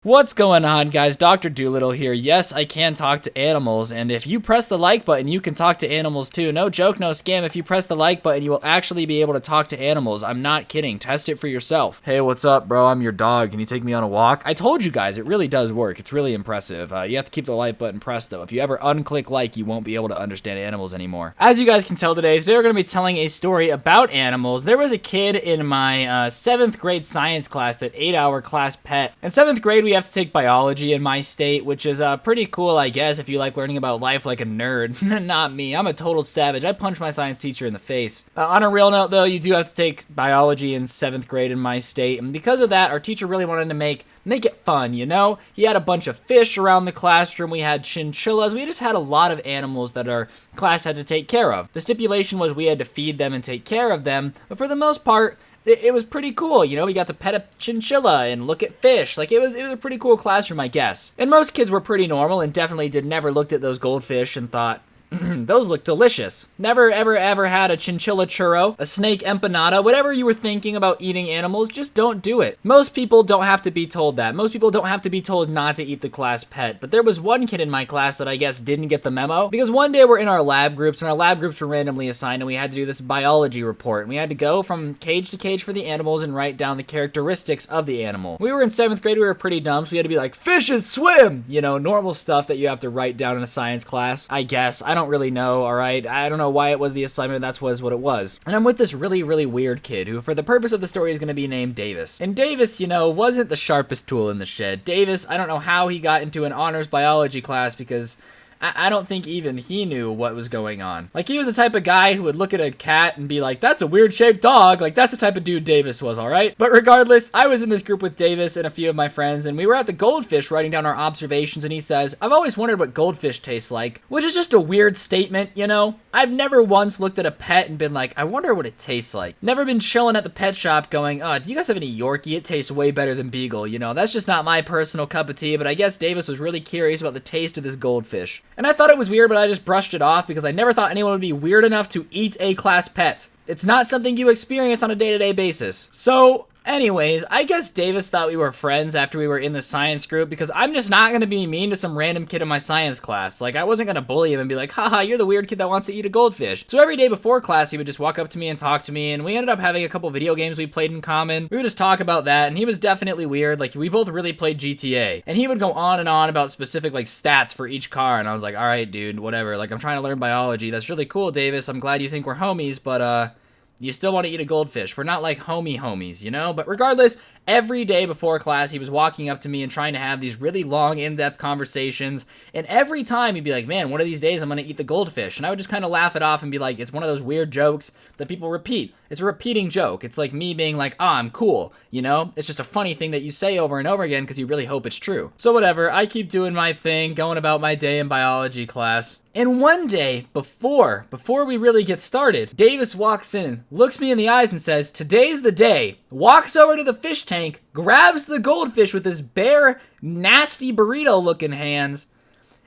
What's going on, guys? Dr. Doolittle here. Yes, I can talk to animals, and if you press the like button, you can talk to animals too. No joke, no scam. If you press the like button, you will actually be able to talk to animals. I'm not kidding. Test it for yourself. Hey, what's up, bro? I'm your dog. Can you take me on a walk? I told you guys, it really does work. It's really impressive. You have to keep the like button pressed, though. If you ever unclick like, you won't be able to understand animals anymore. As you guys can tell today we're going to be telling a story about animals. There was a kid in my 7th grade science class, that 8-hour class pet. In 7th grade, we have to take biology in my state, which is pretty cool, I guess, if you like learning about life like a nerd. Not me. I'm a total savage. I punched my science teacher in the face. On a real note, though, you do have to take biology in 7th grade in my state, and because of that, our teacher really wanted to make it fun, you know? He had a bunch of fish around the classroom. We had chinchillas. We just had a lot of animals that our class had to take care of. The stipulation was we had to feed them and take care of them, but for the most part, it was pretty cool, you know? We got to pet a chinchilla and look at fish. Like, it was a pretty cool classroom, I guess. And most kids were pretty normal and definitely never looked at those goldfish and thought, those look delicious. Never, ever had a chinchilla churro, a snake empanada, whatever you were thinking about eating animals, just don't do it. Most people don't have to be told that. Most people don't have to be told not to eat the class pet, but there was one kid in my class that I guess didn't get the memo, because one day we're in our lab groups, and our lab groups were randomly assigned, and we had to do this biology report, and we had to go from cage to cage for the animals and write down the characteristics of the animal. We were in 7th grade, we were pretty dumb, so we had to be like, fishes swim! You know, normal stuff that you have to write down in a science class, I guess. I don't really know, alright? I don't know why it was the assignment, that's what it was. And I'm with this really weird kid who, for the purpose of the story, is going to be named Davis. And Davis, you know, wasn't the sharpest tool in the shed. Davis, I don't know how he got into an honors biology class, because I don't think even he knew what was going on. Like, he was the type of guy who would look at a cat and be like, that's a weird shaped dog. Like, that's the type of dude Davis was, alright? But regardless, I was in this group with Davis and a few of my friends, and we were at the goldfish writing down our observations, and he says, I've always wondered what goldfish taste like, which is just a weird statement, you know? I've never once looked at a pet and been like, I wonder what it tastes like. Never been chilling at the pet shop going, oh, do you guys have any Yorkie? It tastes way better than Beagle, you know? That's just not my personal cup of tea, but I guess Davis was really curious about the taste of this goldfish. And I thought it was weird, but I just brushed it off because I never thought anyone would be weird enough to eat a class pet. It's not something you experience on a day-to-day basis. So, anyways, I guess Davis thought we were friends after we were in the science group, because I'm just not going to be mean to some random kid in my science class. Like, I wasn't going to bully him and be like, haha, you're the weird kid that wants to eat a goldfish. So every day before class, he would just walk up to me and talk to me, and we ended up having a couple video games we played in common. We would just talk about that, and he was definitely weird. Like, we both really played GTA, and he would go on and on about specific, like, stats for each car, and I was like, alright, dude, whatever. Like, I'm trying to learn biology. That's really cool, Davis. I'm glad you think we're homies, but, you still want to eat a goldfish. We're not like homies, you know? But regardless, every day before class, he was walking up to me and trying to have these really long, in-depth conversations. And every time he'd be like, man, one of these days I'm going to eat the goldfish. And I would just kind of laugh it off and be like, it's one of those weird jokes that people repeat. It's a repeating joke. It's like me being like, I'm cool, you know? It's just a funny thing that you say over and over again because you really hope it's true. So whatever, I keep doing my thing, going about my day in biology class. And one day, before we really get started, Davis walks in, looks me in the eyes and says, today's the day, walks over to the fish tank, grabs the goldfish with his bare, nasty burrito-looking hands,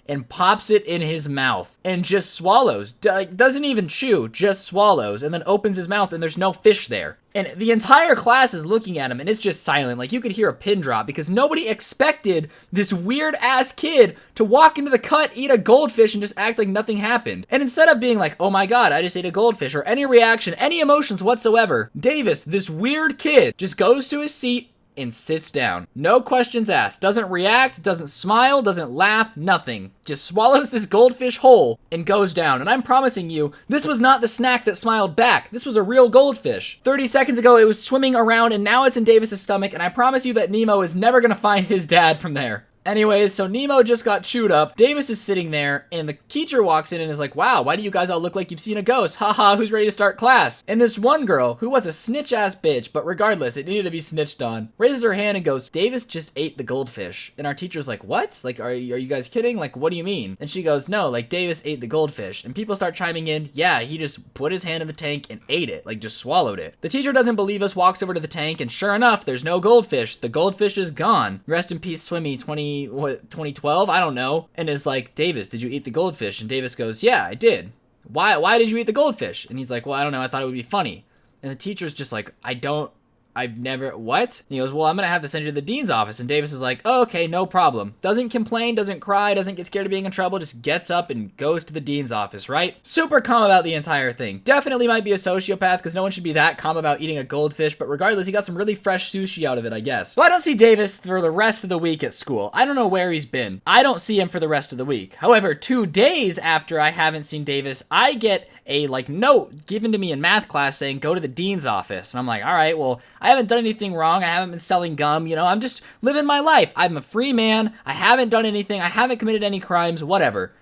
and pops it in his mouth and just swallows. Doesn't even chew, just swallows, and then opens his mouth and there's no fish there. And the entire class is looking at him and it's just silent. Like, you could hear a pin drop because nobody expected this weird ass kid to walk into the cut, eat a goldfish, and just act like nothing happened. And instead of being like, oh my god, I just ate a goldfish, or any reaction, any emotions whatsoever, Davis, this weird kid, just goes to his seat and sits down. No questions asked. Doesn't react, doesn't smile, doesn't laugh, nothing. Just swallows this goldfish whole and goes down. And I'm promising you, this was not the snack that smiled back. This was a real goldfish. 30 seconds ago, it was swimming around and now it's in Davis's stomach, and I promise you that Nemo is never gonna find his dad from there. Anyways, so Nemo just got chewed up. Davis is sitting there, and the teacher walks in and is like, wow, why do you guys all look like you've seen a ghost? Haha, who's ready to start class? And this one girl, who was a snitch-ass bitch, but regardless, it needed to be snitched on, raises her hand and goes, Davis just ate the goldfish. And our teacher's like, what? Like, are you guys kidding? Like, what do you mean? And she goes, no, like, Davis ate the goldfish. And people start chiming in, yeah, he just put his hand in the tank and ate it, like, just swallowed it. The teacher doesn't believe us, walks over to the tank, and sure enough, there's no goldfish. The goldfish is gone. Rest in peace, Swimmy, 2012? I don't know. And is like, Davis, did you eat the goldfish? And Davis goes, yeah, I did. Why did you eat the goldfish? And he's like, well, I don't know. I thought it would be funny. And the teacher's just like, I don't I've never, what? And he goes, well, I'm gonna have to send you to the dean's office. And Davis is like, oh, okay, no problem. Doesn't complain, doesn't cry, doesn't get scared of being in trouble, just gets up and goes to the dean's office, right? Super calm about the entire thing. Definitely might be a sociopath, because no one should be that calm about eating a goldfish, but regardless, he got some really fresh sushi out of it, I guess. Well, I don't see Davis for the rest of the week at school. I don't know where he's been. I don't see him for the rest of the week. However, 2 days after I haven't seen Davis, I get a note given to me in math class saying go to the dean's office. And I'm like, all right, well, I haven't done anything wrong. I haven't been selling gum. You know, I'm just living my life. I'm a free man. I haven't done anything. I haven't committed any crimes, whatever.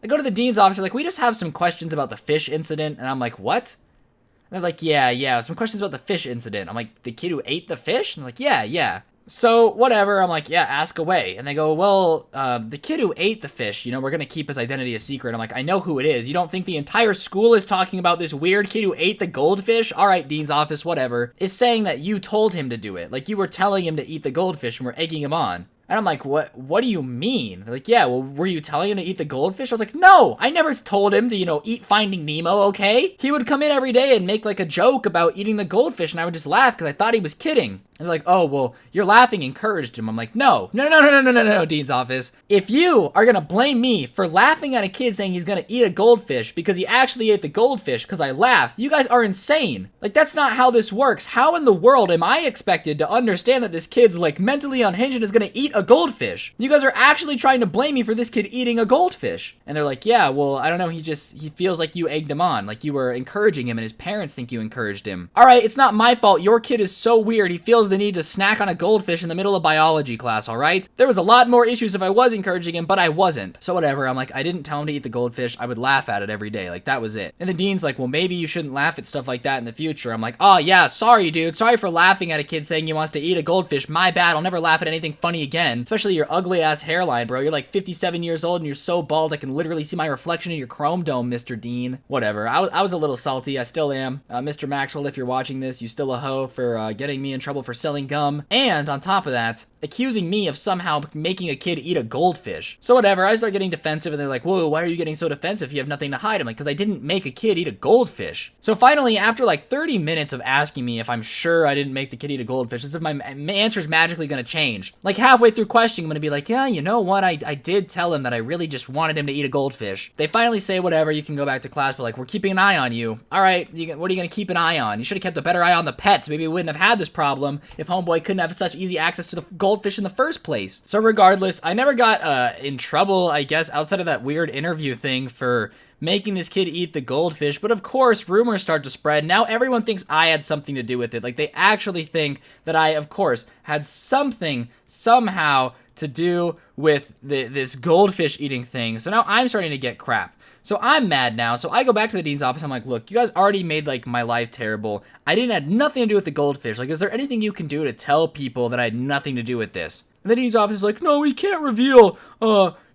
I go to the dean's office. They're like, we just have some questions about the fish incident. And I'm like, what? And they're like, yeah, some questions about the fish incident. I'm like, the kid who ate the fish? And they're like, yeah. So, whatever, I'm like, yeah, ask away. And they go, well, the kid who ate the fish, you know, we're gonna keep his identity a secret. I'm like, I know who it is. You don't think the entire school is talking about this weird kid who ate the goldfish? All right, dean's office, whatever. Is saying that you told him to do it. Like, you were telling him to eat the goldfish and were egging him on. And I'm like, what do you mean? They're like, yeah, well, were you telling him to eat the goldfish? I was like, no, I never told him to, you know, eat Finding Nemo, okay? He would come in every day and make like a joke about eating the goldfish, and I would just laugh because I thought he was kidding. And they're like, oh, well, your laughing encouraged him. I'm like, no, dean's office. If you are gonna blame me for laughing at a kid saying he's gonna eat a goldfish because he actually ate the goldfish because I laughed, you guys are insane. Like, that's not how this works. How in the world am I expected to understand that this kid's like mentally unhinged and is gonna eat a goldfish? You guys are actually trying to blame me for this kid eating a goldfish. And they're like, yeah, well, I don't know, he feels like you egged him on, like you were encouraging him and his parents think you encouraged him. All right, it's not my fault. Your kid is so weird. He feels the need to snack on a goldfish in the middle of biology class, all right? There was a lot more issues if I was encouraging him, but I wasn't. So whatever, I'm like, I didn't tell him to eat the goldfish. I would laugh at it every day. Like, that was it. And the dean's like, well, maybe you shouldn't laugh at stuff like that in the future. I'm like, oh yeah, sorry, dude. Sorry for laughing at a kid saying he wants to eat a goldfish. My bad. I'll never laugh at anything funny again. Especially your ugly ass hairline, bro. You're like 57 years old and you're so bald I can literally see my reflection in your chrome dome, Mr. Dean. Whatever. I was a little salty. I still am. Mr. Maxwell, if you're watching this, you still a hoe for getting me in trouble for selling gum. And on top of that, accusing me of somehow making a kid eat a goldfish. So whatever, I start getting defensive and they're like, whoa, why are you getting so defensive? You have nothing to hide. I'm like, because I didn't make a kid eat a goldfish. So finally, after like 30 minutes of asking me if I'm sure I didn't make the kid eat a goldfish, as if my answer's magically gonna change. Like halfway through questioning, I'm gonna be like, yeah, you know what? I did tell him that I really just wanted him to eat a goldfish. They finally say, whatever, you can go back to class, but like, we're keeping an eye on you. All right, what are you gonna keep an eye on? You should have kept a better eye on the pets. Maybe we wouldn't have had this problem if homeboy couldn't have such easy access to the goldfish in the first place. So regardless, I never got in trouble, I guess, outside of that weird interview thing for making this kid eat the goldfish. But of course, rumors start to spread. Now everyone thinks I had something to do with it. Like, they actually think that I, of course, had something somehow to do with this goldfish eating thing. So now I'm starting to get crap. So I'm mad now. So I go back to the dean's office. I'm like, look, you guys already made like my life terrible. I didn't have nothing to do with the goldfish. Like, is there anything you can do to tell people that I had nothing to do with this? And the dean's office is like, no, we can't reveal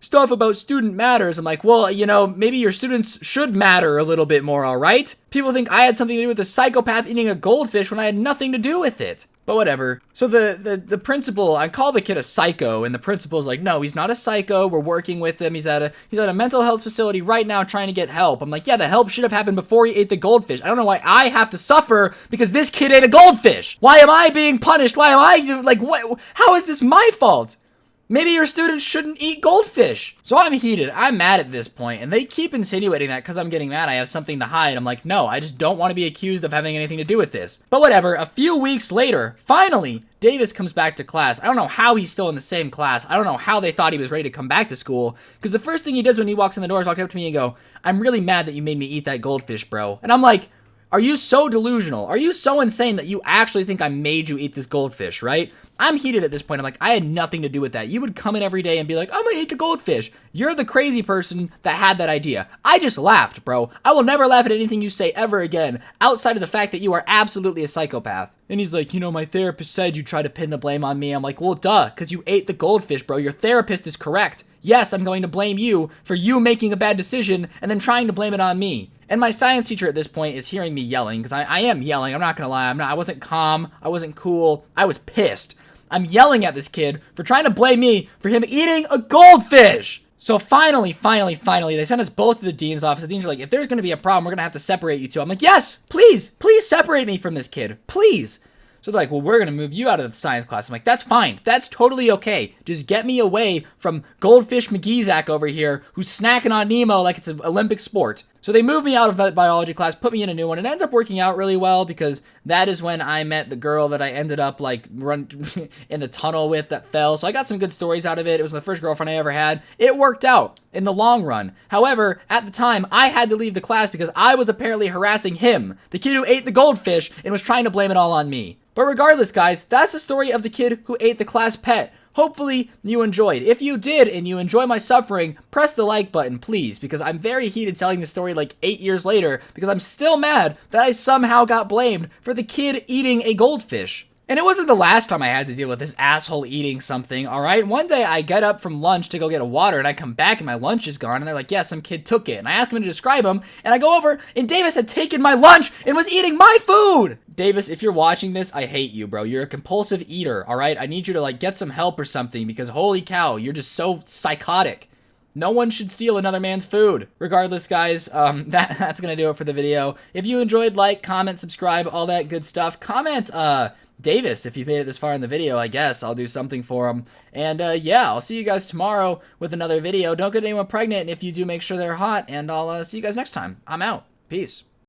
stuff about student matters. I'm like, well, you know, maybe your students should matter a little bit more, all right? People think I had something to do with a psychopath eating a goldfish when I had nothing to do with it. But whatever. So the principal, I call the kid a psycho, and the principal's like, no, he's not a psycho. We're working with him. He's at a mental health facility right now trying to get help. I'm like, yeah, the help should have happened before he ate the goldfish. I don't know why I have to suffer because this kid ate a goldfish. Why am I being punished? Why am I, like, what? How is this my fault? Maybe your students shouldn't eat goldfish. So I'm heated. I'm mad at this point, and they keep insinuating that because I'm getting mad I have something to hide. I'm like, no, I just don't want to be accused of having anything to do with this. But whatever, a few weeks later, finally, Davis comes back to class. I don't know how he's still in the same class. I don't know how they thought he was ready to come back to school, because the first thing he does when he walks in the door is walk up to me and go, I'm really mad that you made me eat that goldfish, bro. And I'm like, are you so delusional? Are you so insane that you actually think I made you eat this goldfish, right? I'm heated at this point. I'm like, I had nothing to do with that. You would come in every day and be like, I'm gonna eat the goldfish. You're the crazy person that had that idea. I just laughed, bro. I will never laugh at anything you say ever again, outside of the fact that you are absolutely a psychopath. And he's like, you know, my therapist said you try to pin the blame on me. I'm like, well, duh, because you ate the goldfish, bro. Your therapist is correct. Yes, I'm going to blame you for you making a bad decision and then trying to blame it on me. And my science teacher at this point is hearing me yelling, because I am yelling. I'm not gonna lie. I wasn't calm. I wasn't cool. I was pissed. I'm yelling at this kid for trying to blame me for him eating a goldfish. So finally, they sent us both to the dean's office. The dean's are like, if there's gonna be a problem, we're gonna have to separate you two. I'm like, yes, please separate me from this kid, please. So they're like, well, we're going to move you out of the science class. I'm like, that's fine. That's totally okay. Just get me away from Goldfish McGeezak over here who's snacking on Nemo like it's an Olympic sport. So they moved me out of that biology class, put me in a new one. It ends up working out really well because that is when I met the girl that I ended up like run in the tunnel with that fell. So I got some good stories out of it. It was the first girlfriend I ever had. It worked out in the long run. However, at the time, I had to leave the class because I was apparently harassing him, the kid who ate the goldfish, and was trying to blame it all on me. But regardless, guys, that's the story of the kid who ate the class pet. Hopefully you enjoyed. If you did and you enjoy my suffering, press the like button, please, because I'm very heated telling the story like 8 years later because I'm still mad that I somehow got blamed for the kid eating a goldfish. And it wasn't the last time I had to deal with this asshole eating something, alright? One day I get up from lunch to go get a water and I come back and my lunch is gone and they're like, yeah, some kid took it. And I ask him to describe him and I go over and Davis had taken my lunch and was eating my food! Davis, if you're watching this, I hate you, bro. You're a compulsive eater, alright? I need you to like get some help or something because holy cow, you're just so psychotic. No one should steal another man's food. Regardless, guys, that's gonna do it for the video. If you enjoyed, like, comment, subscribe, all that good stuff. Comment, Davis, if you've made it this far in the video, I guess I'll do something for him. And yeah, I'll see you guys tomorrow with another video. Don't get anyone pregnant, and if you do, make sure they're hot, and I'll see you guys next time. I'm out. Peace.